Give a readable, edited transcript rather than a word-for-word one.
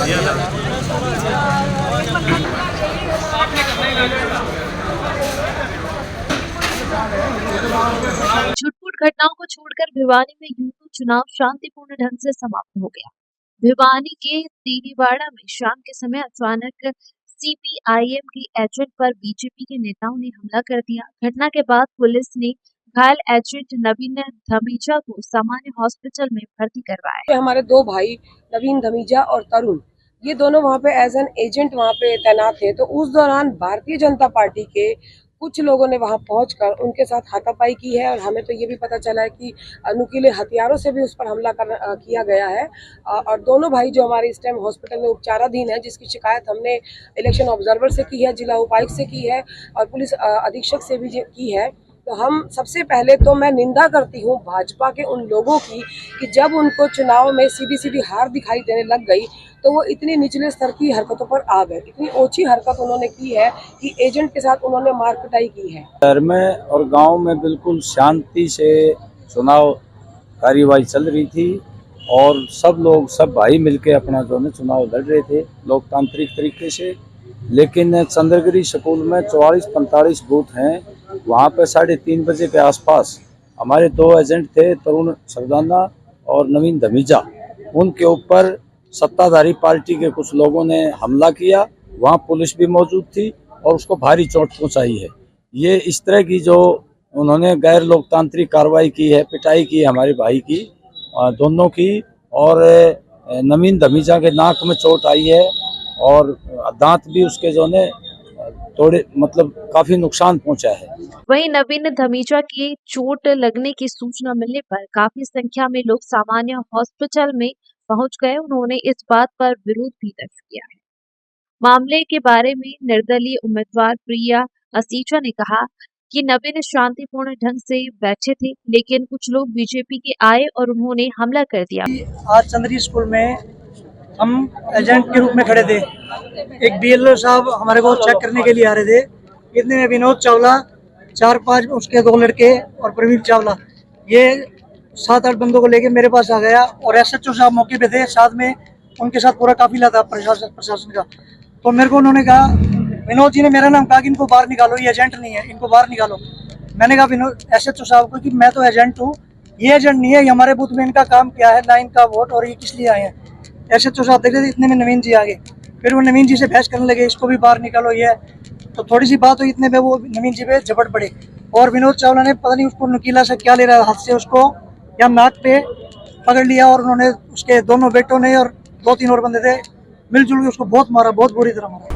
छुटपुट घटनाओं को छोड़कर भिवानी में यूं तो चुनाव शांतिपूर्ण ढंग से समाप्त हो गया। भिवानी के तेलीवाड़ा में शाम के समय अचानक सीपीआईएम की एजेंट पर बीजेपी के नेताओं ने हमला कर दिया। घटना के बाद पुलिस ने घायल एजेंट नवीन धमीजा को सामान्य हॉस्पिटल में भर्ती करवाया। हमारे दो भाई नवीन धमीजा और तरुण, ये दोनों वहाँ पे एज एन एजेंट वहाँ पे तैनात थे। तो उस दौरान भारतीय जनता पार्टी के कुछ लोगों ने वहां पहुंचकर उनके साथ हाथापाई की है और हमें तो ये भी पता चला है कि नुकीले हथियारों से भी उस पर हमला किया गया है। और दोनों भाई जो हमारे इस टाइम हॉस्पिटल में उपचाराधीन है, जिसकी शिकायत हमने इलेक्शन ऑब्जर्वर से की है, जिला उपायुक्त से की है और पुलिस अधीक्षक से भी की है। तो हम सबसे पहले तो मैं निंदा करती हूँ भाजपा के उन लोगों की कि जब उनको चुनाव में सीधी सीधी हार दिखाई देने लग गई तो वो इतनी निचले स्तर की हरकतों पर आ गए। इतनी ओछी हरकत उन्होंने की है कि एजेंट के साथ उन्होंने मार पिटाई की है। शहर में और गांव में बिल्कुल शांति से चुनाव कार्यवाही चल रही थी और सब भाई मिलके अपना जो है चुनाव लड़ रहे थे लोकतांत्रिक तरीके से। लेकिन चंद्रगिरी स्कूल में 44-45 बूथ हैं, वहाँ पे 3:30 बजे के आसपास हमारे दो एजेंट थे, तरुण सरदाना और नवीन धमीजा। उनके ऊपर सत्ताधारी पार्टी के कुछ लोगों ने हमला किया। वहाँ पुलिस भी मौजूद थी और उसको भारी चोट पहुंचाई है। ये इस तरह की जो उन्होंने गैर लोकतांत्रिक कार्रवाई की है, पिटाई की है हमारे भाई की दोनों की। और नवीन धमीजा के नाक में चोट आई है और दांत भी उसके जो ने थोड़े मतलब काफी नुकसान पहुंचा है। वहीं नवीन धमीजा की चोट लगने की सूचना मिलने पर काफी संख्या में लोग सामान्य हॉस्पिटल में पहुंच गए। उन्होंने इस बात पर विरोध भी व्यक्त किया है। मामले के बारे में निर्दलीय उम्मीदवार प्रिया असीचा ने कहा कि नवीन शांतिपूर्ण ढंग से बैठे थे, लेकिन कुछ लोग बीजेपी के आए और उन्होंने हमला कर दिया। आज चंद्रगिरी स्कूल में हम एजेंट के रूप में खड़े थे। एक बीएलओ साहब हमारे को चेक करने के लिए आ रहे थे। इतने में विनोद चावला, 4-5 उसके 2 लड़के और प्रवीण चावला, ये 7-8 बंदों को लेके मेरे पास आ गया और एसएचओ साहब मौके पे थे, साथ में उनके साथ पूरा काफिला था प्रशासन का। तो मेरे को उन्होंने कहा, विनोद जी ने मेरा नाम कहा कि इनको बाहर निकालो, ये एजेंट नहीं है, इनको बाहर निकालो। मैंने कहा विनोद एसएचओ साहब को कि मैं तो एजेंट हूँ, ये एजेंट नहीं है, ये हमारे बूथ में इनका काम क्या है, ना इनका वोट, और ये किस लिए आए हैं। एसएचओ साहब देख रहे थे, इतने में नवीन जी आ गए। फिर वो नवीन जी से बहस करने लगे, इसको भी बाहर निकालो ये। तो थोड़ी सी बात हुई, इतने में वो नवीन जी पे झपट पड़े और विनोद चावला ने पता नहीं उसको नुकीला से क्या ले रहा है, हाथ से उसको या नाक पे पकड़ लिया और उन्होंने उसके दोनों बेटों ने और 2-3 और बंदे थे मिलजुल के उसको बहुत मारा, बहुत बुरी तरह मारा।